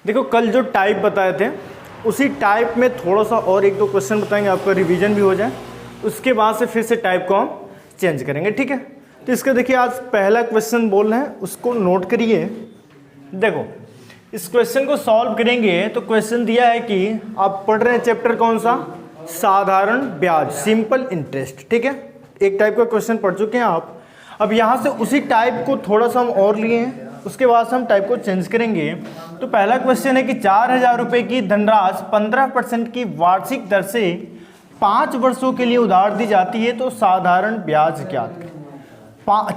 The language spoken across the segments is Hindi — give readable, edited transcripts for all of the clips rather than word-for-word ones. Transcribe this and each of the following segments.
देखो कल जो टाइप बताए थे उसी टाइप में थोड़ा सा और एक दो क्वेश्चन बताएंगे, आपका रिवीजन भी हो जाए, उसके बाद से फिर से टाइप को हम चेंज करेंगे, ठीक है। तो इसका देखिए आज पहला क्वेश्चन बोल रहे हैं, उसको नोट करिए। देखो इस क्वेश्चन को सॉल्व करेंगे तो क्वेश्चन दिया है कि आप पढ़ रहे हैं चैप्टर कौन सा, साधारण ब्याज, सिंपल इंटरेस्ट, ठीक है। एक टाइप का क्वेश्चन पढ़ चुके हैं आप। अब यहाँ से उसी टाइप को थोड़ा सा हम और लिए हैं, उसके बाद से हम टाइप को चेंज करेंगे। तो पहला क्वेश्चन है कि 4000 रुपये की धनराशि 15% की वार्षिक दर से 5 वर्षों के लिए उधार दी जाती है, तो साधारण ब्याज ज्ञात करें।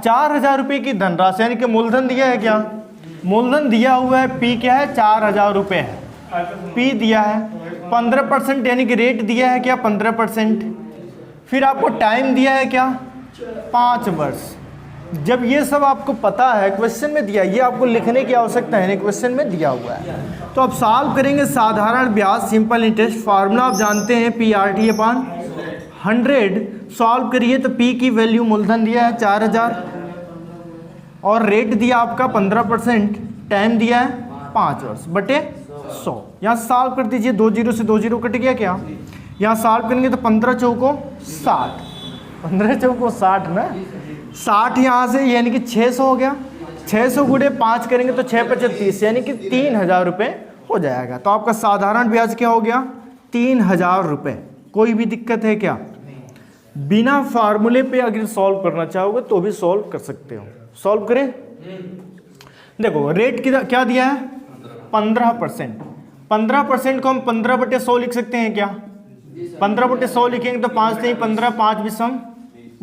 4000 रुपये की धनराशि यानी कि मूलधन दिया है, क्या मूलधन दिया हुआ है, पी क्या है 4000 रुपये है, पी दिया है। 15% यानी कि रेट दिया है क्या 15%, फिर आपको टाइम दिया है क्या 5 वर्ष। जब ये सब आपको पता है, क्वेश्चन में दिया, ये आपको लिखने की आवश्यकता है, क्वेश्चन में दिया हुआ है। तो अब सॉल्व करेंगे साधारण ब्याज सिंपल इंटरेस्ट, फार्मूला आप जानते हैं PRT/100। सॉल्व करिए तो P की वैल्यू मूलधन दिया है 4000 और रेट दिया आपका 15%, टाइम दिया है 5 वर्ष बटे 100। यहाँ सॉल्व कर दीजिए, 2 0 से 2 0 कट गया क्या, यहाँ सॉल्व करेंगे तो 15 चौको 60, 15 चौको 60 ना, 60 यहाँ से यानी कि 600 हो गया, 600 गुणे 5 करेंगे तो 6 5 30 यानी कि 3000 रुपये हो जाएगा। तो आपका साधारण ब्याज क्या हो गया 3000 रुपये। कोई भी दिक्कत है क्या, बिना फार्मूले पे अगर सॉल्व करना चाहोगे तो भी सॉल्व कर सकते हो। सॉल्व करें, देखो रेट क्या दिया है 15%, 15% को हम 15/100 लिख सकते हैं क्या, 15/100 लिखेंगे तो 5 नहीं 15, 5 20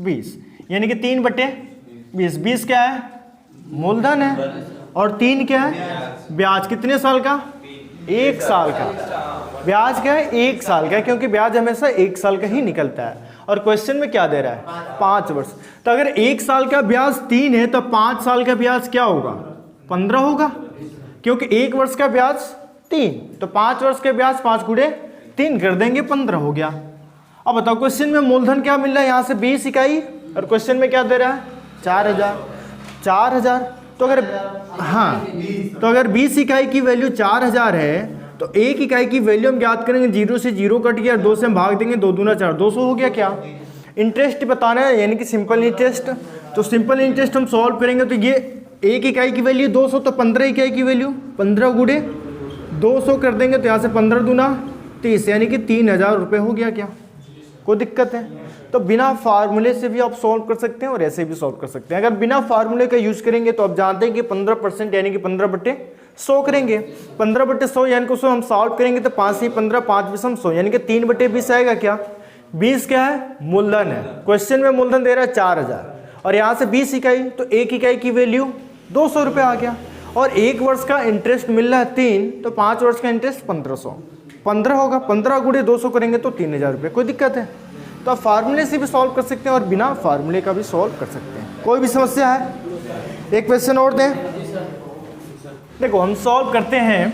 20 यानी कि 3/20। 20 क्या है मूलधन है और 3 क्या है ब्याज। कितने साल का, 1 साल का। ब्याज क्या है 1 साल का, क्योंकि ब्याज हमेशा 1 साल का ही निकलता है। और क्वेश्चन में क्या दे रहा है 5 वर्ष। तो अगर 1 साल का ब्याज 3 है तो 5 साल का ब्याज क्या होगा 15 होगा, क्योंकि 1 वर्ष का ब्याज 3, तो 5 वर्ष के ब्याज 5 गुणे 3 कर देंगे 15 हो गया। अब बताओ क्वेश्चन में मूलधन क्या मिल रहा है, यहाँ से 20 इकाई और क्वेश्चन में क्या दे रहा है 4000। तो अगर हाँ, तो अगर 20 इकाई की वैल्यू 4000 है तो 1 इकाई की वैल्यू हम ज्ञात करेंगे, 0 से 0 कट गया, 2 से हम भाग देंगे, 2 दूना 4, 200 हो गया। क्या इंटरेस्ट बताना है यानी कि सिंपल इंटरेस्ट। तो सिंपल इंटरेस्ट हम सॉल्व करेंगे तो ये 1 इकाई की वैल्यू 200, तो 15 इकाई की वैल्यू 15 गुणे 200 कर देंगे, तो यहाँ से 15 दूना 30 यानी कि 3000 रुपये हो गया। क्या कोई दिक्कत है, तो बिना फार्मूले से भी आप सॉल्व कर सकते हैं और ऐसे भी सॉल्व कर सकते हैं। अगर बिना फार्मूले का यूज करेंगे तो आप जानते हैं कि 15% यानी कि 15/100 करेंगे, 15/100 यानी कि उसको हम सॉल्व करेंगे तो 5 से 15, 5 20 100 यानी कि 3/20 आएगा। क्या 20 क्या है मूलधन है, क्वेश्चन में मूलधन दे रहा है 4000 और यहाँ से 20 इकाई, तो 1 इकाई की वैल्यू 200 रुपये आ गया। और 1 वर्ष का इंटरेस्ट मिल रहा है 3, तो 5 वर्ष का इंटरेस्ट 1500, 15 होगा, 15 गुणे 200 करेंगे तो 3000 रुपये। कोई दिक्कत है, तो आप फार्मूले से भी सॉल्व कर सकते हैं और बिना फार्मूले का भी सॉल्व कर सकते हैं। कोई भी समस्या है, एक क्वेश्चन और दें। देखो हम सॉल्व करते हैं,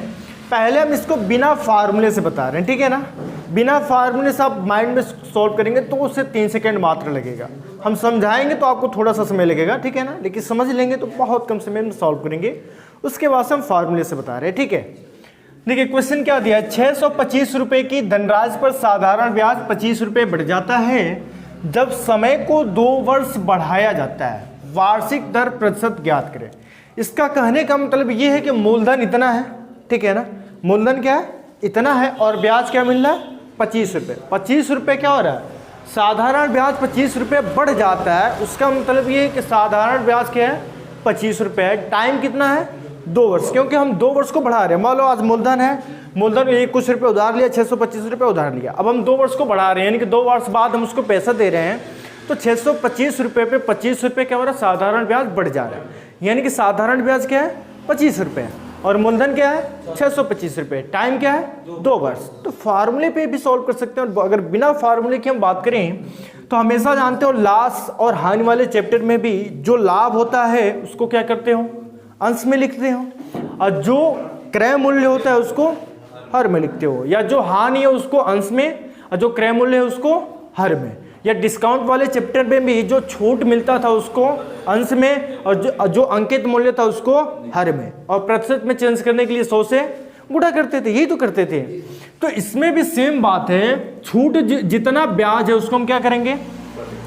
पहले हम इसको बिना फार्मूले से बता रहे हैं, ठीक है ना। बिना फार्मूले से आप माइंड में सॉल्व करेंगे तो उससे 3 सेकंड मात्र लगेगा। हम समझाएंगे तो आपको थोड़ा सा समय लगेगा, ठीक है ना, लेकिन समझ लेंगे तो बहुत कम समय में सॉल्व करेंगे। उसके बाद से हम फार्मूले से बता रहे हैं, ठीक है। देखिए क्वेश्चन क्या दिया है, 625 रुपये की धनराशि पर साधारण ब्याज 25 रुपये बढ़ जाता है जब समय को 2 वर्ष बढ़ाया जाता है, वार्षिक दर प्रतिशत ज्ञात करें। इसका कहने का मतलब ये है कि मूलधन इतना है, ठीक है ना, मूलधन क्या है इतना है और ब्याज क्या मिल रहा है 25 रुपये। 25 रुपये क्या हो रहा है, साधारण ब्याज 25 रुपये बढ़ जाता है, उसका मतलब ये है कि साधारण ब्याज क्या है 25 रुपये है। टाइम कितना है 2 वर्ष, क्योंकि हम 2 वर्ष को बढ़ा रहे हैं। मान लो आज मूलधन है, मूलधन ये कुछ रुपये उधार लिया, 625 रुपये उधार लिया, अब हम 2 वर्ष को बढ़ा रहे हैं यानी कि 2 वर्ष बाद हम उसको पैसा दे रहे हैं, तो 625 रुपये पे 25 रुपये क्या हो रहा है साधारण ब्याज बढ़ जा रहा है, यानी कि साधारण ब्याज क्या है 25 रुपये और मूलधन क्या है 625 रुपये। टाइम क्या है 2 वर्ष। तो फार्मूले पे भी सॉल्व कर सकते हैं। और अगर बिना फार्मूले की हम बात करें तो हमेशा जानते हो लाभ और हानि वाले चैप्टर में भी जो लाभ होता है उसको क्या करते हो अंश में लिखते हो, और जो क्रय मूल्य होता है उसको हर में लिखते हो, या जो हानि है उसको अंश में और जो क्रय मूल्य है उसको हर में। या डिस्काउंट वाले चैप्टर में भी जो छूट मिलता था उसको अंश में और जो अंकित मूल्य था उसको हर में, और प्रतिशत में चेंज करने के लिए 100 से गुणा करते थे, यही तो करते थे। तो इसमें भी सेम बात है, छूट जितना ब्याज है उसको हम क्या करेंगे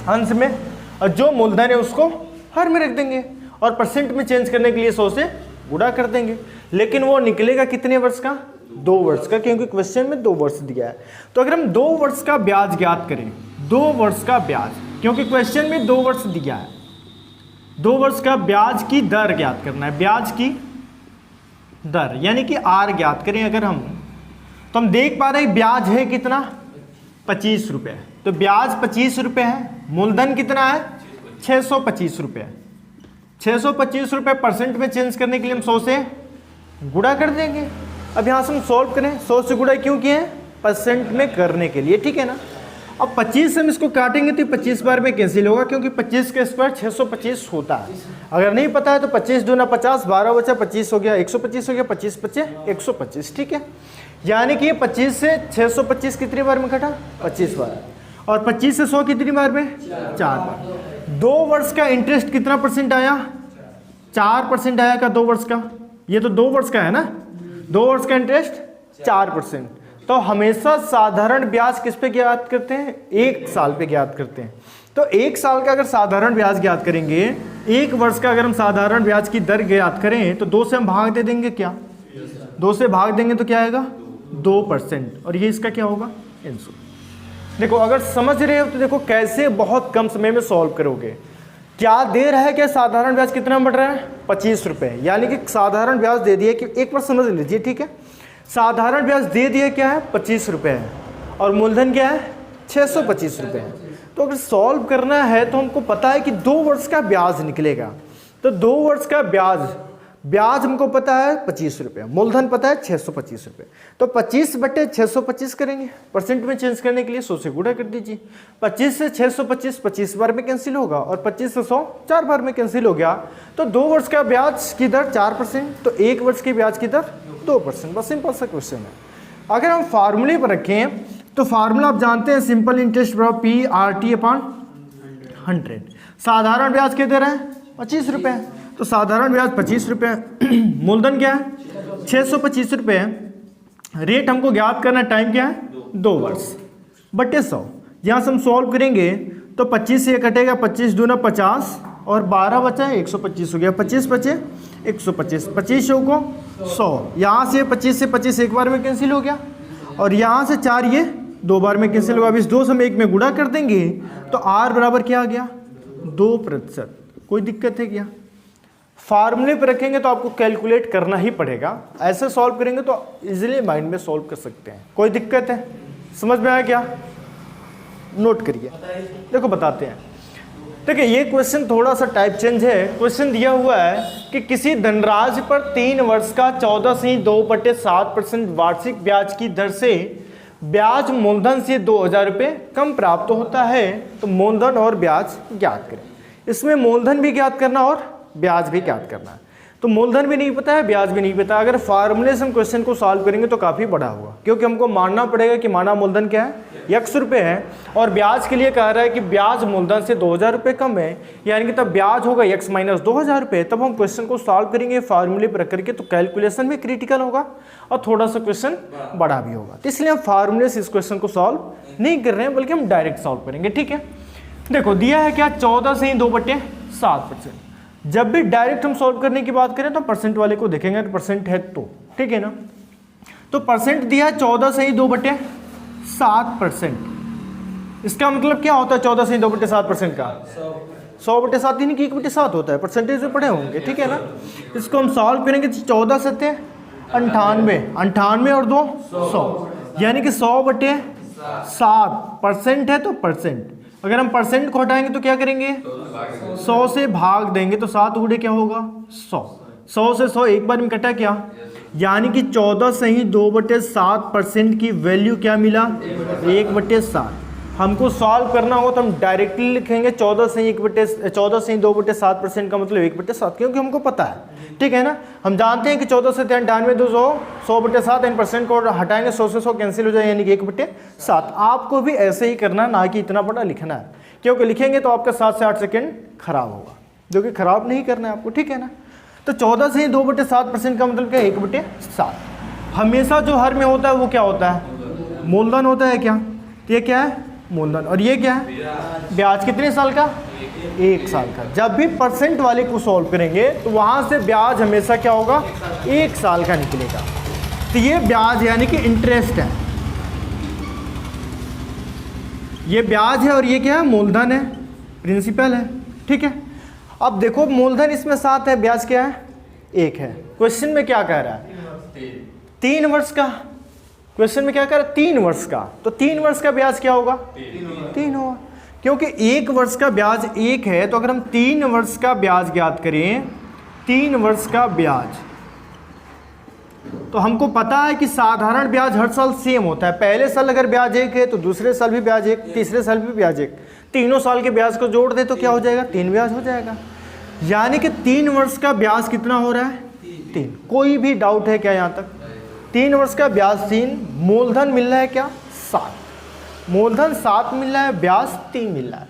अंश में, और जो मूलधन है उसको हर में रख देंगे, और परसेंट में चेंज करने के लिए 100 से गुणा कर देंगे। लेकिन वो निकलेगा कितने वर्ष का? 2 वर्ष का, क्योंकि क्वेश्चन में 2 वर्ष दिया है। तो अगर हम 2 वर्ष का ब्याज ज्ञात करें, 2 वर्ष का ब्याज, क्योंकि क्वेश्चन में 2 वर्ष दिया है, 2 वर्ष का ब्याज की दर ज्ञात करना है, ब्याज की दर यानी कि आर ज्ञात करें अगर हम, तो हम देख पा रहे हैं ब्याज है कितना? 25 रुपये। तो ब्याज 25 रुपये है, मूलधन कितना है? 625 रुपये। 625 रुपये परसेंट में चेंज करने के लिए हम 100 से गुणा कर देंगे। अब यहाँ से हम सॉल्व करें, 100 से गुणा क्यों किए हैं? परसेंट में करने के लिए, ठीक है ना। अब 25 से हम इसको काटेंगे तो 25 बार में कैंसिल होगा, क्योंकि 25 का स्क्वायर 625 होता है। अगर नहीं पता है तो 25 दूना 50, 12 बचा 25 हो गया, 125 हो गया, 25 बचे 125, ठीक है। यानी कि 25 से 625 कितनी बार में कटा? 25 बार। और 25 से 100 कितनी बार में? 4 बार। 2 वर्ष का इंटरेस्ट कितना परसेंट आया? 4% आया का 2 वर्ष का, ये तो 2 वर्ष का है ना। 2 वर्ष का इंटरेस्ट 4%। तो हमेशा साधारण ब्याज किस पे ज्ञात करते हैं? 1 साल पे ज्ञात करते हैं। तो 1 साल का अगर साधारण ब्याज ज्ञात करेंगे, 1 वर्ष का अगर हम साधारण ब्याज की दर ज्ञात करें तो 2 से हम भाग दे देंगे, क्या 2 से भाग देंगे तो क्या आएगा? 2%। और ये इसका क्या होगा? आंसर। देखो अगर समझ रहे हो तो देखो कैसे बहुत कम समय में सॉल्व करोगे। क्या दे रहा है? क्या साधारण ब्याज कितना बढ़ रहा है? 25 रुपये। यानी कि साधारण ब्याज दे दिया कि एक बार समझ लीजिए, ठीक है। साधारण ब्याज दे दिया क्या है? 25 रुपये है, और मूलधन क्या है? 625 रुपये है। तो अगर सॉल्व करना है तो हमको पता है कि 2 वर्ष का ब्याज निकलेगा। तो 2 वर्ष का ब्याज हमको पता है 25 रुपये, मूलधन पता है 625 रुपये। तो 25/625 करेंगे, परसेंट में चेंज करने के लिए 100 से गुणा कर दीजिए। 25 से 625 25 बार में कैंसिल होगा, और 25 से 100 4 बार में कैंसिल हो गया। तो 2 वर्ष का ब्याज की दर 4%, तो 1 वर्ष की ब्याज की दर 2%। बस सिंपल सा क्वेश्चन है। अगर हम फार्मूले पर रखें तो फार्मूला आप जानते हैं, सिंपल इंटरेस्ट बराबर P/100। साधारण ब्याज क्या दे रहा है? 25 रुपये। तो साधारण ब्याज 25 रुपये, मूलधन क्या है? 625 रुपये। रेट हमको ज्ञात करना, टाइम क्या है? 2 वर्ष बटे 100। यहाँ से हम सॉल्व करेंगे तो 25 से कटेगा, 25 दूना 50, और 12 बचा है 125 हो गया, 25 बचे 125, 25 को 100। यहाँ से 25 से 25 एक बार में कैंसिल हो गया, और यहाँ से 4 ये 2 बार में कैंसिल होगा। अब इस 2 से हम 1 में गुणा कर देंगे तो R बराबर क्या आ गया? 2%। कोई दिक्कत है क्या? फार्मूले पर रखेंगे तो आपको कैलकुलेट करना ही पड़ेगा, ऐसे सॉल्व करेंगे तो इजीली माइंड में सॉल्व कर सकते हैं। कोई दिक्कत है? समझ में आया क्या? नोट करिए, देखो बताते हैं। देखिए ये क्वेश्चन थोड़ा सा टाइप चेंज है। क्वेश्चन दिया हुआ है कि किसी धनराशि पर 3 वर्ष का 14.2/7% वार्षिक ब्याज की दर से ब्याज मूलधन से 2000 रुपये कम प्राप्त होता है, तो मूलधन और ब्याज ज्ञात करें। इसमें मूलधन भी ज्ञात करना और ब्याज भी ज्ञात करना है। तो मूलधन भी नहीं पता है, ब्याज भी नहीं पता। अगर फार्मूले से हम क्वेश्चन को सॉल्व करेंगे तो काफ़ी बड़ा होगा, क्योंकि हमको मानना पड़ेगा कि माना मूलधन क्या है? x रुपये है, और ब्याज के लिए कह रहा है कि ब्याज मूलधन से 2000 रुपये कम है, यानी कि तब ब्याज होगा x माइनस 2000 रुपये। तब हम क्वेश्चन को सॉल्व करेंगे फार्मूले पर रख करके, तो कैलकुलेशन भी क्रिटिकल होगा और थोड़ा सा क्वेश्चन बड़ा भी होगा। तो इसलिए हम फार्मूले से इस क्वेश्चन को सॉल्व नहीं कर रहे हैं, बल्कि हम डायरेक्ट सॉल्व करेंगे, ठीक है। देखो दिया है क्या? 14.2/7%। जब भी डायरेक्ट हम सॉल्व करने की बात करें तो परसेंट वाले को देखेंगे, तो परसेंट है तो ठीक है ना। तो परसेंट दिया है 14.2/7%। इसका मतलब क्या होता है 14.2/7% का? 100/7 यानी कि 1/7 होता है, परसेंटेज में पढ़े होंगे, ठीक है ना। इसको हम सॉल्व करेंगे तो 14 सत्ते 98, 98 और 2 100, यानी कि 100/7% है तो परसेंट। अगर हम परसेंट को हटाएंगे तो क्या करेंगे? 100 से भाग देंगे, तो 7 गुणे क्या होगा? 100। 100 से 100 एक बार में कटा क्या? यानी कि 14.2/7% की वैल्यू क्या मिला? 1/7। हमको सॉल्व करना होगा तो हम डायरेक्टली लिखेंगे 14.2/7% का मतलब 1/7, क्योंकि हमको पता है, ठीक है ना। हम जानते हैं कि 14 से 98 200, 100/7 एंड परसेंट को हटाएंगे, 100 से 100 कैंसिल हो जाए, यानी कि 1/7। आपको भी ऐसे ही करना, ना कि इतना बड़ा लिखना है, क्योंकि लिखेंगे तो आपका 7 से 8 सेकेंड खराब होगा, जो कि खराब नहीं करना है आपको, ठीक है ना। तो 14 से 2/7% का मतलब क्या? 1/7। हमेशा जो हर में होता है वो क्या होता है, मूलधन होता है क्या। तो ये क्या है, मूलधन। और ये क्या है, ब्याज। कितने साल का, 1 साल का। जब भी परसेंट वाले को सॉल्व करेंगे तो वहां से ब्याज हमेशा क्या होगा, 1 साल का निकलेगा। तो ये ब्याज यानी कि इंटरेस्ट है, ये ब्याज है और ये क्या है, मूलधन है, प्रिंसिपल है। ठीक है, अब देखो मूलधन इसमें 7 है, ब्याज क्या है, 1 है। क्वेश्चन में क्या कह रहा है, 3 वर्ष का। क्वेश्चन में क्या कह रहा है, 3 वर्ष का। तो 3 वर्ष का ब्याज क्या होगा, 3 होगा, क्योंकि 1 वर्ष का ब्याज 1 है। तो अगर हम 3 वर्ष का ब्याज ज्ञात करें, 3 वर्ष का ब्याज, तो हमको पता है कि साधारण ब्याज हर साल सेम होता है। पहले साल अगर ब्याज 1 है तो दूसरे साल भी ब्याज 1, तीसरे साल भी ब्याज 1। तीनों साल के ब्याज को जोड़ दे तो क्या हो जाएगा, 3 ब्याज हो जाएगा। यानी कि 3 वर्ष का ब्याज कितना हो रहा है, 3। कोई भी डाउट है क्या यहाँ तक, 3 वर्ष का ब्याज 3, मूलधन मिल रहा है क्या, 7। मूलधन 7 मिल रहा है, ब्याज 3 मिल रहा है।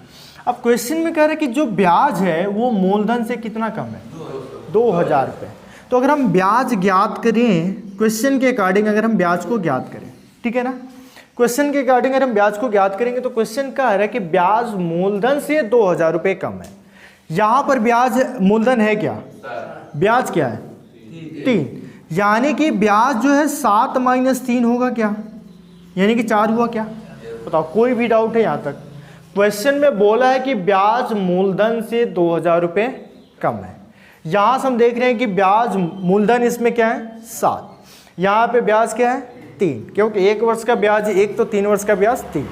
अब क्वेश्चन में कह रहे हैं कि जो ब्याज है वो मूलधन से कितना कम है, 2000 रुपये। तो अगर हम ब्याज ज्ञात करें, क्वेश्चन के अकॉर्डिंग अगर हम ब्याज को ज्ञात करें, ठीक है ना, क्वेश्चन के अकॉर्डिंग अगर हम ब्याज को ज्ञात करेंगे तो क्वेश्चन कह रहा है कि ब्याज मूलधन से 2000 रुपये कम है। यहाँ पर ब्याज मूलधन है क्या, ब्याज क्या है, 3। यानी कि ब्याज जो है 7 - 3 होगा क्या, यानी कि 4 हुआ क्या, बताओ। कोई भी डाउट है यहाँ तक। क्वेश्चन में बोला है कि ब्याज मूलधन से 2000 रुपये कम है। यहाँ से हम देख रहे हैं कि ब्याज मूलधन इसमें क्या है, 7। यहाँ पे ब्याज क्या है, 3, क्योंकि 1 वर्ष का ब्याज 1 तो 3 वर्ष का ब्याज 3।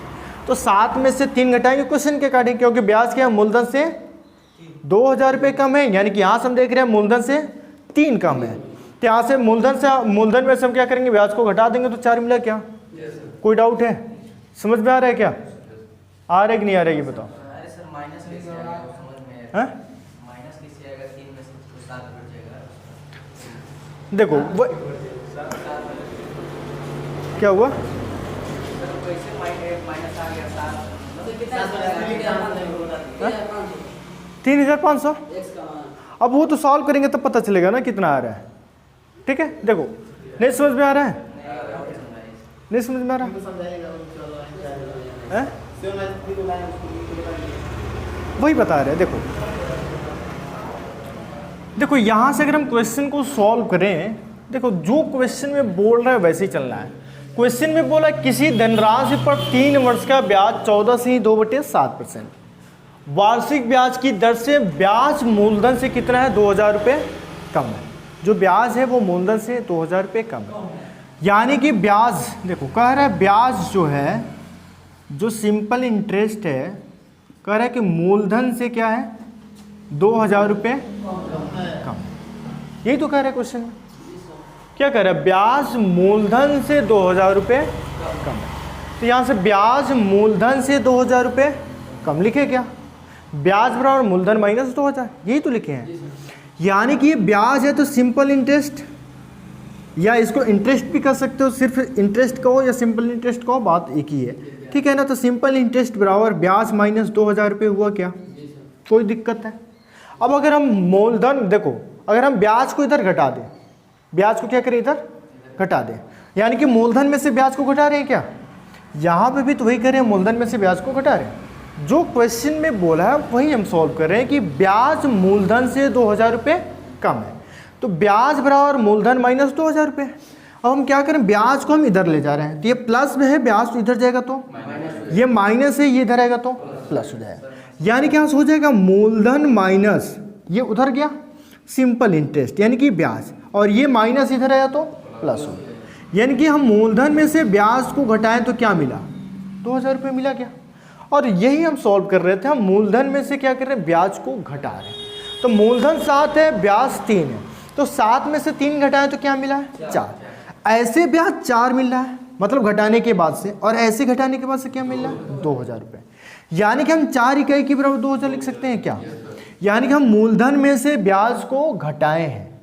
तो 7 में से 3 घटाएंगे क्वेश्चन के अकॉर्डिंग, क्योंकि ब्याज क्या है, मूलधन से 2000 रुपये कम है। यानी कि यहाँ से हम देख रहे हैं मूलधन से 3 कम है। तो यहाँ से मूलधन में से हम क्या करेंगे, ब्याज को घटा देंगे तो 4 मिला क्या। कोई डाउट है, समझ में आ रहा है क्या, आ रहा है कि नहीं आ रहा है, ये बताओ। देखो वो क्या हुआ, $3,500। अब वो तो सॉल्व करेंगे तब पता चलेगा ना कितना आ रहा है। ठीक है, देखो नहीं समझ में आ रहा है, नहीं समझ में आ रहा है, वही बता रहे हैं। देखो यहाँ से अगर हम क्वेश्चन को सॉल्व करें, देखो जो क्वेश्चन में बोल रहा है वैसे ही चलना है। क्वेश्चन में बोला किसी धनराशि पर 3 वर्ष का ब्याज 14 से 2/7%, वार्षिक ब्याज की दर से ब्याज मूलधन से कितना है, 2000 रुपये कम है। जो ब्याज है वो मूलधन से 2000 रुपये कम है। यानी कि ब्याज, देखो कह रहा है ब्याज जो है, जो सिंपल इंटरेस्ट है, कह रहा है कि मूलधन से क्या है, 2000 रुपये कम। यही तो कह रहा है क्वेश्चन में, क्या कह रहा है, ब्याज मूलधन से 2000 रुपये कम है। तो यहाँ से ब्याज मूलधन से 2000 रुपये कम लिखे क्या, ब्याज बराबर मूलधन माइनस 2000, यही तो लिखे हैं। यानी कि ये ब्याज है तो सिंपल इंटरेस्ट, या इसको इंटरेस्ट भी कर सकते हो, सिर्फ इंटरेस्ट कहो या सिंपल इंटरेस्ट कहो, बात एक ही है। ठीक है ना, तो सिंपल इंटरेस्ट बराबर ब्याज माइनस 2000 रुपये हुआ क्या, कोई दिक्कत है। अब अगर हम मूलधन, देखो अगर हम ब्याज को इधर घटा दें, ब्याज को क्या करें, इधर घटा दें, यानी कि मूलधन में से ब्याज को घटा रहे हैं क्या, यहाँ पे भी तो वही कर रहे हैं, मूलधन में से ब्याज को घटा रहे हैं। जो क्वेश्चन में बोला है वही हम सॉल्व कर रहे हैं कि ब्याज मूलधन से 2000 रुपये कम है। तो ब्याज बराबर मूलधन माइनस 2000 रुपये। अब हम क्या करें, ब्याज को हम इधर ले जा रहे हैं, तो ये प्लस में है, ब्याज तो इधर जाएगा तो ये माइनस है, ये इधर आएगा तो प्लस हो जाएगा। यानी कि यहाँ से हो जाएगा मूलधन माइनस, ये उधर गया सिंपल इंटरेस्ट यानी कि ब्याज, और ये माइनस इधर आया तो प्लस हो गया। यानी कि हम मूलधन में से ब्याज को घटाएं तो क्या मिला, 2000 रुपये मिला क्या। और यही हम सॉल्व कर रहे थे, हम मूलधन में से क्या कर रहे हैं, ब्याज को घटा रहे हैं। तो मूलधन 7 है, ब्याज 3 है, तो 7 में से 3 घटाएं तो क्या मिला है, 4। ऐसे ब्याज 4 मिल रहा है, मतलब घटाने के बाद से, और ऐसे घटाने के बाद से क्या मिल रहा है, 2000 रुपये। यानी कि हम 4 इकाई के बराबर 2000 लिख सकते हैं क्या, यानी कि हम मूलधन में से ब्याज को घटाए हैं।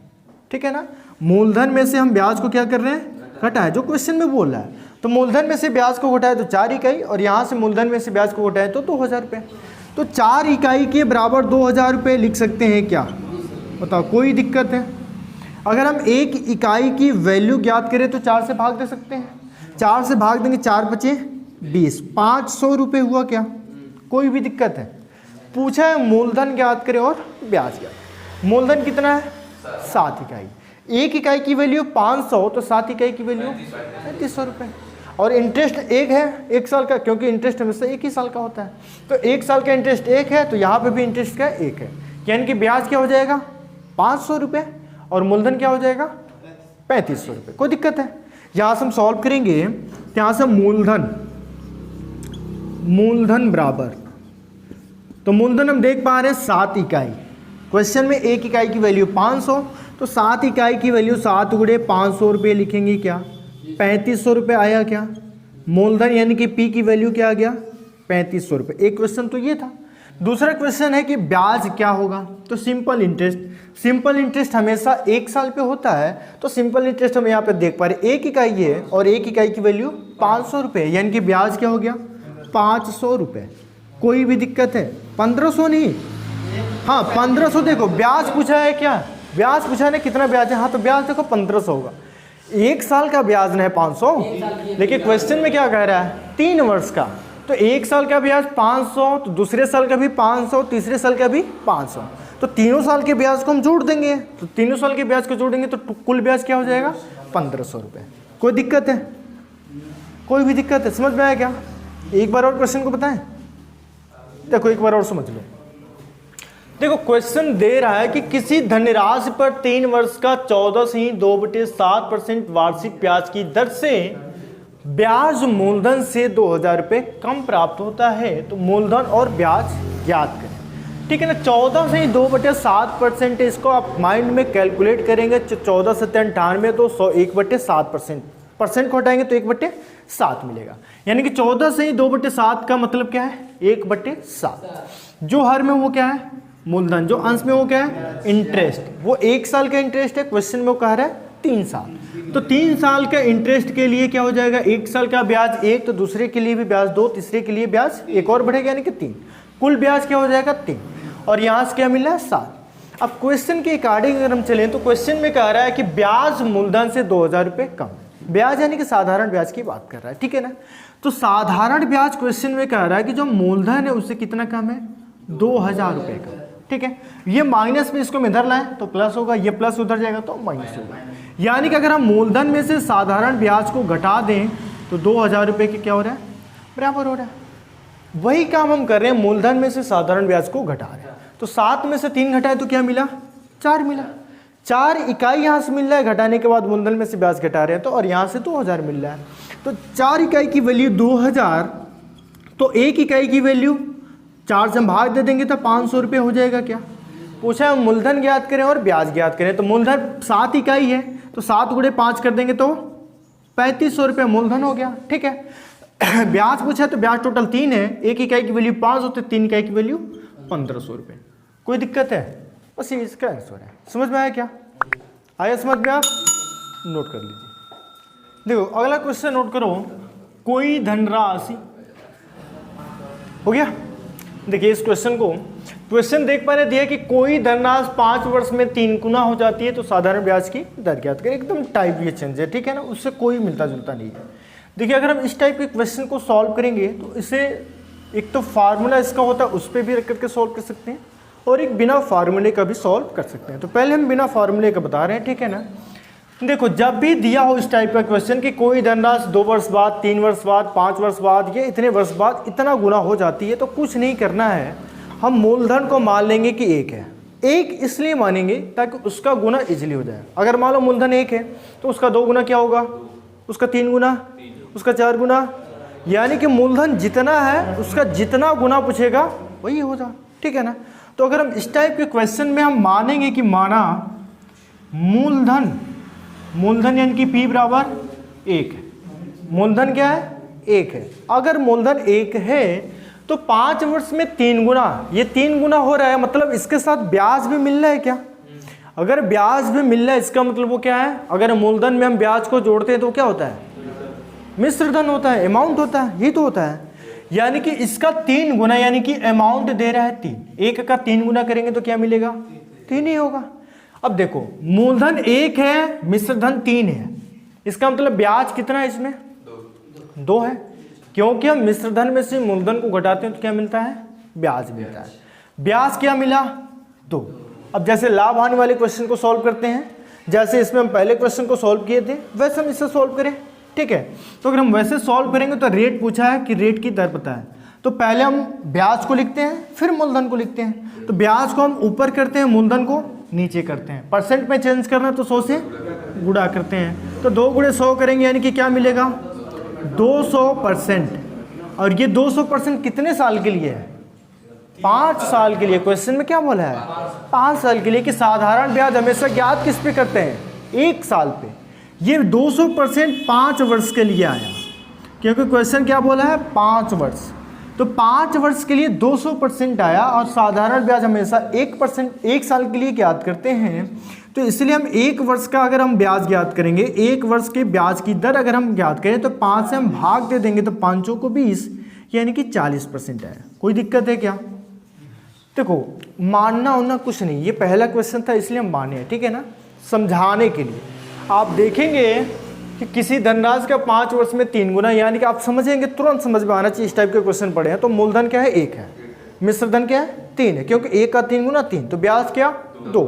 ठीक है ना, मूलधन में से हम ब्याज को क्या कर रहे हैं, घटाए, जो क्वेश्चन में बोल रहा है। तो मूलधन में से ब्याज को घटाए तो 4 इकाई, और यहाँ से मूलधन में से ब्याज को घटाए तो 2000 रुपये। तो 4 इकाई के बराबर 2000 रुपये लिख सकते हैं क्या, बताओ, कोई दिक्कत है। अगर हम एक इकाई की वैल्यू ज्ञात करें तो 4 से भाग दे सकते हैं। 4 से भाग देंगे, 4 बचे 20, 500 रुपये हुआ क्या? कोई भी दिक्कत है? पूछा है मूलधन ज्ञात करें और ब्याज ज्ञात। मूलधन कितना है? 7 इकाई। एक इकाई की वैल्यू 500, तो 7 इकाई की वैल्यू 3500 रुपये। और इंटरेस्ट एक है, 1 साल का, क्योंकि इंटरेस्ट हमेशा 1 ही साल का होता है। तो 1 साल का इंटरेस्ट 1 है, तो यहाँ पे भी इंटरेस्ट का 1 है, यानी कि ब्याज क्या हो जाएगा? 500 रुपये, और मूलधन क्या हो जाएगा? 3500 रुपये। कोई दिक्कत है? यहाँ से हम सॉल्व करेंगे, तो यहाँ से मूलधन बराबर, तो मूलधन हम देख पा रहे हैं 7 इकाई। क्वेश्चन में एक इकाई की वैल्यू 500, तो 7 इकाई की वैल्यू 7 गुणे 500 रुपये लिखेंगे, क्या 3500 रुपये आया क्या? मूलधन यानी कि पी की वैल्यू क्या आ गया? 3500 रुपये। एक क्वेश्चन तो ये था। दूसरा क्वेश्चन है कि ब्याज क्या होगा? तो सिंपल इंटरेस्ट। सिंपल इंटरेस्ट हमेशा 1 साल पे होता है, तो सिंपल इंटरेस्ट हम यहाँ पे देख पा रहे, एक इकाई है और एक इकाई की वैल्यू 500 रुपये, यानी कि ब्याज क्या हो गया? 500 रुपये। कोई भी दिक्कत है? 1500 नहीं, हाँ 1500। देखो ब्याज पूछा है क्या? ब्याज पूछा है कितना ब्याज है? हाँ, तो ब्याज देखो 1500 होगा। 1 साल का ब्याज है 500, लेकिन क्वेश्चन में क्या कह रहा है? 3 वर्ष का। तो 1 साल का ब्याज 500, तो दूसरे साल का भी 500, तीसरे साल का भी 500, तो तीनों साल के ब्याज को हम जोड़ देंगे। तो तीनों साल के ब्याज को जोड़ेंगे तो कुल ब्याज क्या हो जाएगा? 1500 रुपये। कोई दिक्कत है? कोई भी दिक्कत है? समझ में आया क्या? एक बार और क्वेश्चन को बताएं। देखो एक बार और समझ लो। देखो क्वेश्चन दे रहा है कि किसी धनराशि पर 3 वर्ष का 14.2/7% वार्षिक ब्याज की दर से ब्याज मूलधन से 2000 रुपये कम प्राप्त होता है, तो मूलधन और ब्याज ज्ञात करें। ठीक है ना? 14.2/7%, इसको आप माइंड में कैलकुलेट करेंगे। 14 से 98, तो 1/7%, परसेंट को हटाएंगे तो 1/7 मिलेगा, यानी कि 14 से 2/7 का मतलब क्या है? 1/7। जो हर में वो क्या है? मूलधन। जो अंश में वो क्या है? इंटरेस्ट। वो 1 साल का इंटरेस्ट है, क्वेश्चन में वो कह रहा है 3 साल। तो 3 साल का इंटरेस्ट के लिए क्या हो जाएगा? 1 साल का ब्याज 1, तो दूसरे के लिए भी ब्याज 2, तीसरे के लिए ब्याज 1 और बढ़ेगा, यानी कि 3। कुल ब्याज क्या हो जाएगा? 3। और यहाँ से क्या मिला है? 7। अब क्वेश्चन के अकॉर्डिंग अगर हम चलें तो क्वेश्चन में कह रहा है कि ब्याज मूलधन से 2000 रुपये कम। ब्याज यानी कि साधारण ब्याज की बात कर रहा है, ठीक है ना? तो साधारण ब्याज क्वेश्चन में कह रहा है कि जो मूलधन है उससे कितना कम है? 2000 रुपये का। ठीक है, ये माइनस में इसको इधर लाएं तो प्लस होगा, ये प्लस उधर जाएगा तो माइनस होगा। यानी कि अगर हम मूलधन में से साधारण ब्याज को घटा दें तो 2000 रुपये के क्या हो रहा है? बराबर हो रहा है। वही काम हम कर रहे हैं, मूलधन में से साधारण ब्याज को घटा रहे हैं। तो 7 में से 3 घटाए तो क्या मिला? 4 मिला। 4 इकाई यहाँ से मिल रहा है, घटाने के बाद मूलधन में से ब्याज घटा रहे हैं, तो और यहाँ से 2000 मिल रहा है। तो 4 इकाई की वैल्यू 2000, तो 1 इकाई की वैल्यू 4 से हम भाग दे देंगे तो 500 रुपये हो जाएगा। क्या पूछा है? मूलधन ज्ञात करें और ब्याज ज्ञात करें। तो मूलधन 7 इकाई है, तो 7 गुणे 5 कर देंगे तो 3500 रुपये मूलधन हो गया। ठीक है, ब्याज पूछा तो ब्याज टोटल 3 है, 1 इकाई की वैल्यू 500, तो 3 इकाई की वैल्यू 1500 रुपये। कोई दिक्कत है? बस ये इसका आंसर है। समझ में आया क्या? आया समझ में? आप नोट कर लीजिए। देखो अगला क्वेश्चन नोट करो। कोई धनराशि, हो गया? देखिए इस क्वेश्चन को, क्वेश्चन देख पा रहे दिया कि कोई धनराशि 5 वर्ष में 3 गुना हो जाती है तो साधारण ब्याज की दर ज्ञात करें। एकदम टाइप ये चेंज है, ठीक है ना? उससे कोई मिलता जुलता नहीं है। देखिए अगर हम इस टाइप के क्वेश्चन को सॉल्व करेंगे तो इसे एक तो फार्मूला इसका होता है उस पर भी रख करके सॉल्व कर सकते हैं, और एक बिना फार्मूले का भी सॉल्व कर सकते हैं। तो पहले हम बिना फार्मूले का बता रहे हैं, ठीक है ना? देखो जब भी दिया हो इस टाइप का क्वेश्चन कि कोई धनराशि 2 वर्ष बाद, 3 वर्ष बाद, 5 वर्ष बाद, या इतने वर्ष बाद इतना गुना हो जाती है, तो कुछ नहीं करना है, हम मूलधन को मान लेंगे कि 1 है। 1 इसलिए मानेंगे ताकि उसका गुना इजीली हो जाए। अगर मान लो मूलधन 1 है तो उसका 2 गुना क्या होगा? उसका 3 गुना, उसका 4 गुना, यानी कि मूलधन जितना है उसका जितना गुना पूछेगा वही होगा, ठीक है ना? तो अगर हम इस टाइप के क्वेश्चन में हम मानेंगे कि माना मूलधन, मूलधन यानी कि P बराबर 1 है। मूलधन क्या है? 1 है। अगर मूलधन 1 है तो 5 वर्ष में 3 गुना, ये 3 गुना हो रहा है, मतलब इसके साथ ब्याज भी मिल रहा है क्या? अगर ब्याज भी मिल रहा है इसका मतलब वो क्या है? अगर मूलधन में हम ब्याज को जोड़ते हैं तो क्या होता है? मिश्र धन होता है, अमाउंट होता है, यही तो होता है। यानी कि इसका 3 गुना, यानी कि अमाउंट दे रहा है 3, 1 का 3 गुना करेंगे तो क्या मिलेगा? 3 ही होगा। अब देखो मूलधन 1 है, मिश्र धन 3 है, इसका मतलब ब्याज कितना है इसमें? 2 है, क्योंकि हम मिश्र धन में से मूलधन को घटाते हैं तो क्या मिलता है? ब्याज मिलता है। ब्याज क्या मिला? 2। अब जैसे लाभ हानि वाले क्वेश्चन को सॉल्व करते हैं, जैसे इसमें हम पहले क्वेश्चन को सॉल्व किए थे वैसे हम इसे सॉल्व करें, ठीक है। तो अगर हम वैसे सॉल्व करेंगे तो रेट पूछा है कि रेट की दर पता है, तो पहले हम ब्याज को लिखते हैं फिर मूलधन को लिखते हैं। तो ब्याज को हम ऊपर करते हैं, मूलधन को नीचे करते हैं। परसेंट में चेंज करना है तो 100 से गुणा करते हैं, तो 2 गुणे 100 करेंगे यानी कि क्या मिलेगा? 200%। और ये 200% कितने साल के लिए है? 5 साल के लिए। क्वेश्चन में क्या बोला है? 5 साल के लिए। कि साधारण ब्याज हमेशा ज्ञात किस पे करते हैं? 1 साल पे। ये 200% 5 वर्ष के लिए आया, क्योंकि क्वेश्चन क्या बोला है? 5 वर्ष। तो 5 वर्ष के लिए 200% आया, और साधारण ब्याज हमेशा 1% 1 साल के लिए ज्ञात करते हैं। तो इसलिए हम 1 वर्ष का अगर हम ब्याज ज्ञात करेंगे, 1 वर्ष के ब्याज की दर अगर हम ज्ञात करें तो 5 से हम भाग दे देंगे, तो 5 को 20 यानी कि 40% आया। कोई दिक्कत है क्या? देखो मानना होना कुछ नहीं, ये पहला क्वेश्चन था इसलिए हम माने हैं, ठीक है ना, समझाने के लिए। आप देखेंगे कि किसी धनराशि का 5 वर्ष में 3 गुना, यानी कि आप समझेंगे, तुरंत समझ में आना चाहिए, इस टाइप के क्वेश्चन पढ़े हैं। तो मूलधन क्या है? 1 है, मिश्र धन क्या है? 3 है, क्योंकि 1 का 3 गुना 3, तो ब्याज क्या? 2।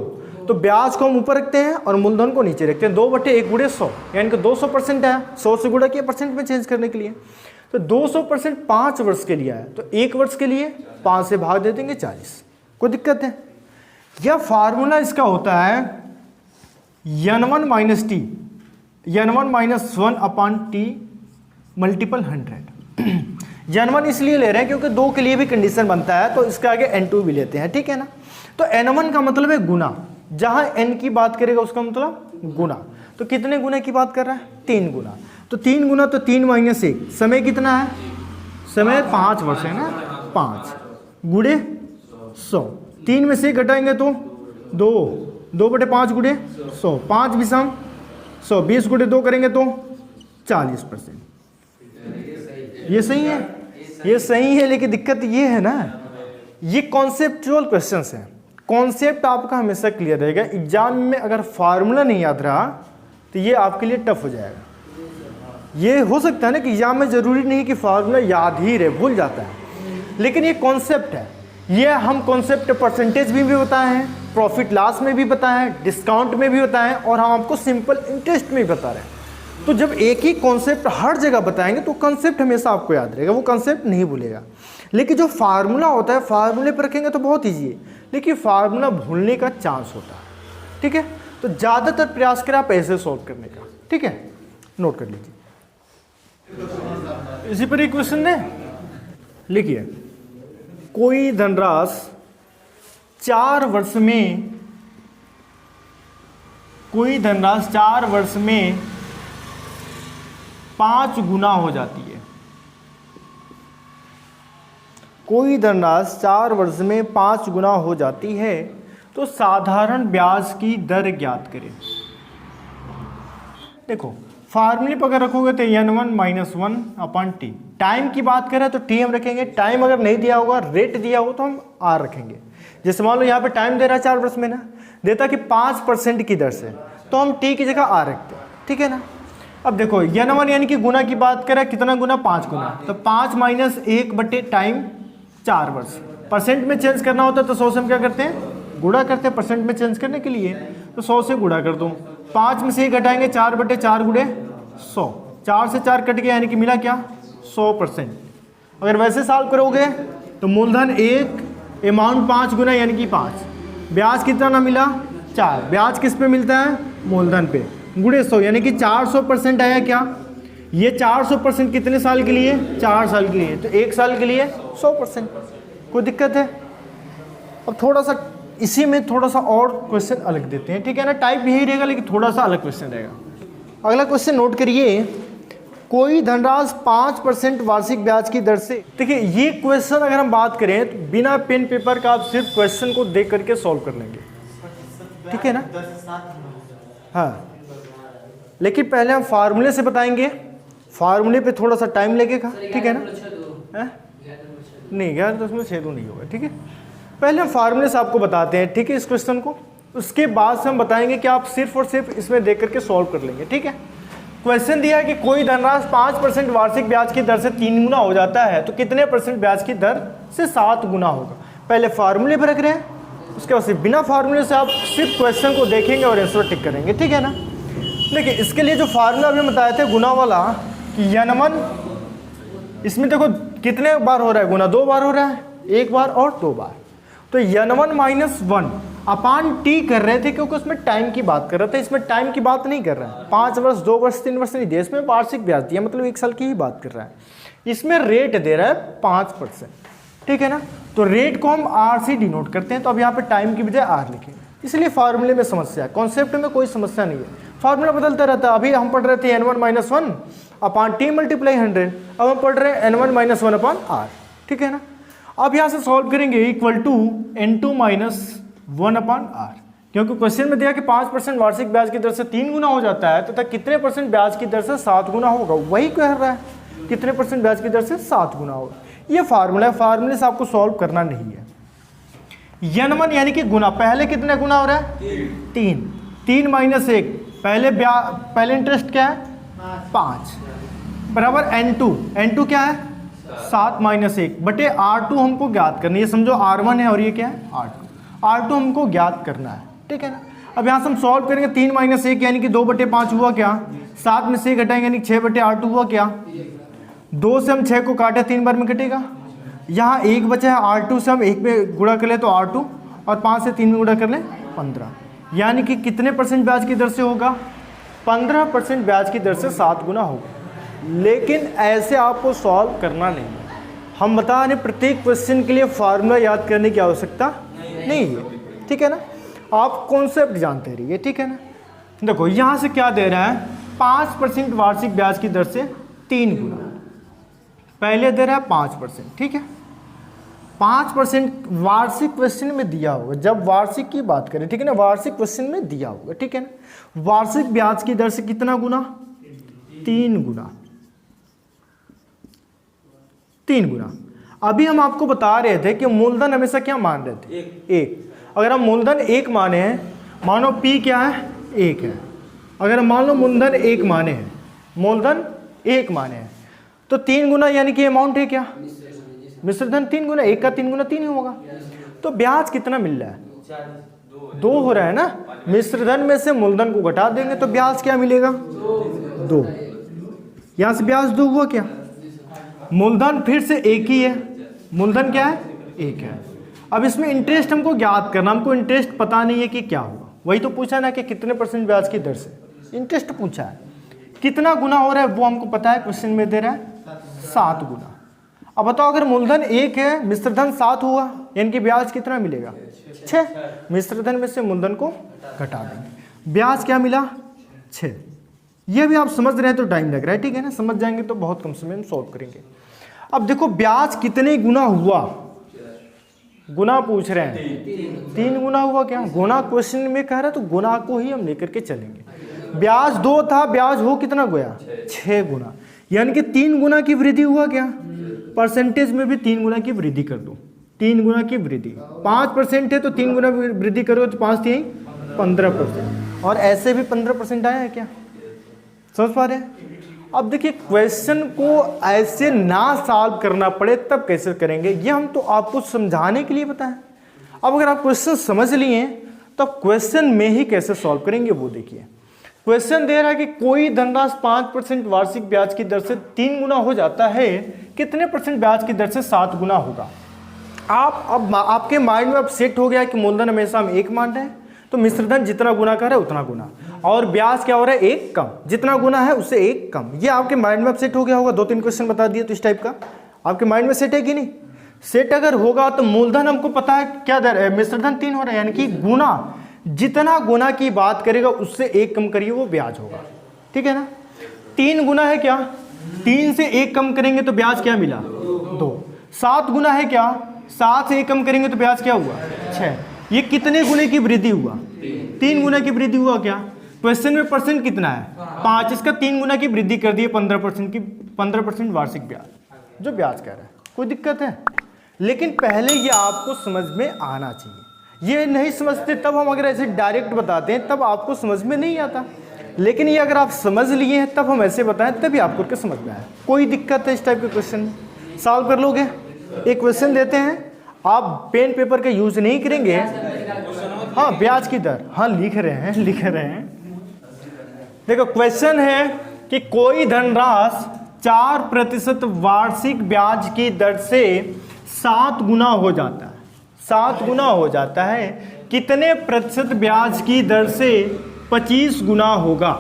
तो ब्याज को हम ऊपर रखते हैं और मूलधन को नीचे रखते हैं। 2/1 गुणे 100 यानी कि 200% है। 100 से गुणा किया परसेंट में चेंज करने के लिए, तो 200% 5 वर्ष के लिए आया। तो 1 वर्ष के लिए 5 से भाग दे देंगे 40। कोई दिक्कत है? यह फार्मूला इसका होता है n1 minus T, n1 minus 1/t multiple 100। n1 इसलिए ले रहे हैं क्योंकि 2 के लिए भी कंडीशन बनता है, तो इसके आगे n2 भी लेते हैं, ठीक है ना। तो n1 का मतलब है गुना, जहां n की बात करेगा उसका मतलब गुना। तो कितने गुना की बात कर रहा है? 3 गुना। तो 3 गुना तो 3 माइनस 1, समय कितना है? समय 5 वर्ष है ना, 5 गुणे 100। 3 में से घटाएंगे तो 2, 2/5 गुणे 100, 5 विषम 100, 20 गुणे 2 करेंगे तो 40%। ये सही है? ये सही है, लेकिन दिक्कत ये है ना, ये कॉन्सेप्चुअल क्वेश्चंस हैं। कॉन्सेप्ट आपका हमेशा क्लियर रहेगा। एग्जाम में अगर फार्मूला नहीं याद रहा तो ये आपके लिए टफ हो जाएगा। ये हो सकता है ना कि एग्जाम में जरूरी नहीं कि फार्मूला याद ही रहे, भूल जाता है, लेकिन ये कॉन्सेप्ट है। ये हम कॉन्सेप्ट परसेंटेज में भी बताए हैं, प्रॉफिट लॉस में भी बताए हैं, डिस्काउंट में भी बताए हैं, और हम आपको सिंपल इंटरेस्ट में भी बता रहे हैं। तो जब एक ही कॉन्सेप्ट हर जगह बताएंगे तो कॉन्सेप्ट हमेशा आपको याद रहेगा, वो कॉन्सेप्ट नहीं भूलेगा। लेकिन जो फार्मूला होता है, फार्मूले पर रखेंगे तो बहुत ईजी है, लेकिन फार्मूला भूलने का चांस होता है, ठीक है। तो ज़्यादातर प्रयास करें आप ऐसे सॉल्व करने का, ठीक है, नोट कर लीजिए। इसी पर एक क्वेश्चन है, लिखिए, कोई धनराशि 4 वर्ष में 5 गुना हो जाती है। कोई धनराशि 4 वर्ष में 5 गुना हो जाती है, तो साधारण ब्याज की दर ज्ञात करें। देखो फार्मूले पर अगर रखोगे तो n1 माइनस 1/t। टाइम की बात करें तो t हम रखेंगे, टाइम अगर नहीं दिया होगा, रेट दिया हो तो हम r रखेंगे। जैसे मान लो यहाँ पे टाइम दे रहा है 4 वर्ष में ना, देता कि 5% की दर से, तो हम t की जगह r रखते हैं, ठीक है ना। अब देखो n1 यानी कि गुना की बात करें, कितना गुना? 5 गुना। तो 5 माइनस 1/टाइम 4 वर्ष। परसेंट में चेंज करना होता है तो 100 से हम क्या करते हैं? गुणा करते हैं परसेंट में चेंज करने के लिए, तो 100 से गुणा कर दो। 5 में से 1 घटाएंगे, 4/4 गुणे 100, 4 से 4 कट गया यानी कि मिला क्या? 100%। अगर वैसे सॉल्व करोगे तो मूलधन 1, अमाउंट 5 गुना यानी कि 5, ब्याज कितना ना मिला? 4। ब्याज किस पे मिलता है? मूलधन पे, गुणे 100 यानी कि 400% आया। क्या ये 400% कितने साल के लिए? 4 साल के लिए। तो 1 साल के लिए 100%। कोई दिक्कत है? अब थोड़ा सा इसी में थोड़ा सा और क्वेश्चन अलग देते हैं, ठीक है ना। टाइप यही रहेगा लेकिन थोड़ा सा अलग क्वेश्चन रहेगा। अगला क्वेश्चन नोट करिए, कोई धनराशि 5% वार्षिक ब्याज की दर से। देखिए ये क्वेश्चन अगर हम बात करें तो बिना पेन पेपर का आप सिर्फ क्वेश्चन को देख करके सॉल्व कर लेंगे, ठीक है ना। हाँ, लेकिन पहले हम फार्मूले से बताएंगे, फार्मूले पे थोड़ा सा टाइम लगेगा, ठीक है ना। नहीं 11 10 में 6 नहीं होगा, ठीक है। पहले हम फार्मूले से आपको बताते हैं, ठीक है, इस क्वेश्चन को। उसके बाद से हम बताएंगे कि आप सिर्फ और सिर्फ इसमें देख करके सॉल्व कर लेंगे, ठीक है। क्वेश्चन दिया है कि कोई धनराशि 5% वार्षिक ब्याज की दर से 3 गुना हो जाता है तो कितने % ब्याज की दर से 7 गुना होगा। पहले फार्मूले पर रख रहे हैं, उसके बाद सिर्फ बिना फार्मूले से आप सिर्फ क्वेश्चन को देखेंगे और आंसर टिक करेंगे, ठीक है ना। देखिए इसके लिए जो फार्मूला अभी बताए थे गुना वाला कि N1, इसमें देखो कितने बार हो रहा है गुना, 2 बार हो रहा है, 1 बार और 2 बार। तो N1 - 1 अपान टी कर रहे थे क्योंकि उसमें टाइम की बात कर रहे थे, इसमें टाइम की बात नहीं कर रहा है। 5 वर्ष 2 वर्ष 3 वर्ष नहीं दिया, इसमें वार्षिक ब्याज दिया, मतलब 1 साल की ही बात कर रहा है। इसमें रेट दे रहा है 5%, ठीक है ना। तो रेट को हम आर से डिनोट करते हैं, तो अब यहाँ पे टाइम की बजाय आर लिखेंगे, इसलिए फार्मूले में समस्या है, कॉन्सेप्ट में कोई समस्या नहीं है, फार्मूला बदलता रहता है। अभी हम पढ़ रहे थे N1 - 1 अपान टी मल्टीप्लाई 100, अब हम पढ़ रहे हैं N1 - 1 अपान आर, ठीक है ना। अब यहाँ से सॉल्व करेंगे equal to N2 - 1 upon R, क्योंकि क्वेश्चन में दिया कि 5% वार्षिक ब्याज की दर से 3 गुना हो जाता है, तो कितने % ब्याज की दर से 7 गुना होगा, वही कह रहा है कितने % ब्याज की दर से 7 गुना होगा। ये फार्मूला है, फार्मूले से आपको सॉल्व करना नहीं है। N1 यानी कि गुना, पहले कितने गुना हो रहा है 3, 3 - 1, पहले इंटरेस्ट क्या है 5 बराबर N2 क्या है 7 - 1 बटे R2 हमको ज्ञात करनी है। समझो R1 है और ये क्या है R2 हमको ज्ञात करना है, ठीक है ना। अब यहाँ से हम सॉल्व करेंगे 3 - 1 यानी कि 2/5 हुआ क्या, 7 में से घटाएंगे यानी 6/R2 हुआ क्या, 2 से हम 6 को काटे 3 बार में कटेगा, यहाँ 1 बचा है, R2 से हम 1 में गुणा कर ले तो R2 और 5 से 3 में गुणा कर ले 15, यानी कि कितने % ब्याज की दर से होगा 15% ब्याज की दर से 7 गुना होगा। लेकिन ऐसे आपको सॉल्व करना नहीं है, हम बता रहे प्रत्येक क्वेश्चन के लिए फार्मूला याद करने की आवश्यकता नहीं है, ठीक है ना। आप कॉन्सेप्ट जानते रहिए, ठीक है ना। देखो यहाँ से क्या दे रहा है 5% वार्षिक ब्याज की दर से 3 गुना, पहले दे रहा है 5%, ठीक है। 5% वार्षिक क्वेश्चन में दिया होगा, जब वार्षिक की बात करें, ठीक है ना, वार्षिक क्वेश्चन में दिया होगा, ठीक है ना। वार्षिक ब्याज की दर से कितना गुना 3 गुना, 3 गुना। अभी हम आपको बता रहे थे कि मूलधन हमेशा क्या मान रहे थे 1। अगर हम मूलधन 1 माने हैं, मानो P क्या है 1 है, अगर मान लो मूलधन 1 माने हैं, मूलधन 1 माने हैं, तो 3 गुना यानी कि अमाउंट है क्या मिश्रधन 3 गुना, 1 का 3 गुना 3 ही होगा। तो ब्याज कितना मिल रहा है 2 हो रहा है ना, मिश्रधन में से मूलधन को घटा देंगे तो ब्याज क्या मिलेगा 2, यहाँ से ब्याज 2 हुआ क्या, मूलधन फिर से 1 ही है, मूलधन क्या है 1 है। अब इसमें इंटरेस्ट हमको ज्ञात करना, हमको इंटरेस्ट पता नहीं है कि क्या होगा, वही तो पूछा ना कि कितने % ब्याज की दर से, इंटरेस्ट पूछा है, कितना गुना हो रहा है वो हमको पता है, क्वेश्चन में दे रहा है 7 गुना। अब बताओ अगर मूलधन 1 है मिश्रधन 7 हुआ यानी कि ब्याज कितना मिलेगा 6, मिश्रधन में से मूलधन को घटा देंगे, ब्याज क्या मिला 6। ये भी आप समझ रहे हैं तो टाइम लग रहा है, ठीक है ना, समझ जाएंगे तो बहुत कम समय में सॉल्व करेंगे। अब देखो ब्याज कितने गुना हुआ, गुना पूछ रहे हैं 3 गुना हुआ क्या, गुना क्वेश्चन में कह रहा है तो गुना को ही हम लेकर के चलेंगे। ब्याज 2 था, ब्याज हो कितना गया 6 गुना, यानी कि 3 गुना की वृद्धि हुआ क्या, परसेंटेज में भी 3 गुना की वृद्धि कर दो, 3 गुना की वृद्धि, 5% है तो 3 गुना वृद्धि करोगे तो 5 3 15%, और ऐसे भी 15% आया है क्या, समझ पा रहे हैं। अब देखिए क्वेश्चन को ऐसे ना सॉल्व करना पड़े तब कैसे करेंगे, ये हम तो आपको समझाने के लिए बताएं। अब अगर आप क्वेश्चन समझ लिए तो आप क्वेश्चन में ही कैसे सॉल्व करेंगे वो देखिए। क्वेश्चन दे रहा है कि कोई धनराशि 5% वार्षिक ब्याज की दर से 3 गुना हो जाता है, कितने % ब्याज की दर से 7 गुना होगा। आप अब आपके माइंड में अब सेट हो गया कि मूलधन हमेशा हम 1 मान रहे हैं, तो मिश्रधन जितना गुना कर रहा है उतना गुना, और ब्याज क्या हो रहा है 1 कम, जितना गुना है उससे 1 कम। ये आपके माइंड में अब सेट हो गया होगा, 2-3 क्वेश्चन बता दिए तो इस टाइप का आपके माइंड में सेट है कि नहीं। सेट अगर होगा तो मूलधन हमको पता है क्या दर है, मिश्रधन 3 हो रहा है, यानी कि गुना, जितना गुना की बात करेगा उससे 1 कम करिए वो ब्याज होगा, ठीक है ना। 3 गुना है क्या, 3 से 1 कम करेंगे तो ब्याज क्या मिला 2। 7 गुना है क्या, 7 से 1 कम करेंगे तो ब्याज क्या हुआ 6। ये कितने गुने की वृद्धि हुआ 3 गुना की वृद्धि हुआ क्या, क्वेश्चन में परसेंट कितना है 5, इसका 3 गुना की वृद्धि कर दिए 15% की, 15% वार्षिक ब्याज जो ब्याज कह रहा है। कोई दिक्कत है, लेकिन पहले ये आपको समझ में आना चाहिए। ये नहीं समझते तब हम अगर ऐसे डायरेक्ट बताते हैं तब आपको समझ में नहीं आता, लेकिन ये अगर आप समझ लिए हैं तब हम ऐसे बताएं तभी आपको के समझ में आए। कोई दिक्कत है इस टाइप के क्वेश्चन सॉल्व कर लोगे? एक क्वेश्चन देते हैं, आप पेन पेपर का यूज नहीं करेंगे। हाँ ब्याज की दर, हाँ लिख रहे हैं। देखो क्वेश्चन है कि कोई धनराशि 4% वार्षिक ब्याज की दर से 7 गुना हो जाता है। 7 गुना हो जाता है, कितने प्रतिशत ब्याज की दर से 25 गुना होगा?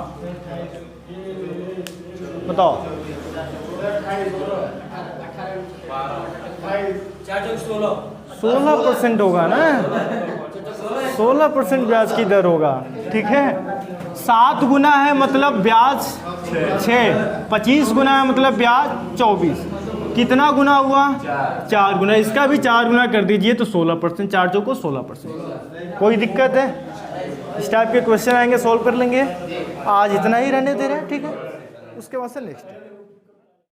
बताओ। 16% होगा ना, 16% ब्याज की दर होगा। ठीक है, 7 गुना है मतलब ब्याज 6, 25 गुना है मतलब ब्याज 24। कितना गुना हुआ? 4 गुना। इसका भी 4 गुना कर दीजिए तो 16%, 4 चौको 16%। कोई दिक्कत है? इस टाइप के क्वेश्चन आएंगे, सॉल्व कर लेंगे। आज इतना ही रहने दे रहे हैं, ठीक है, उसके बाद से नेक्स्ट।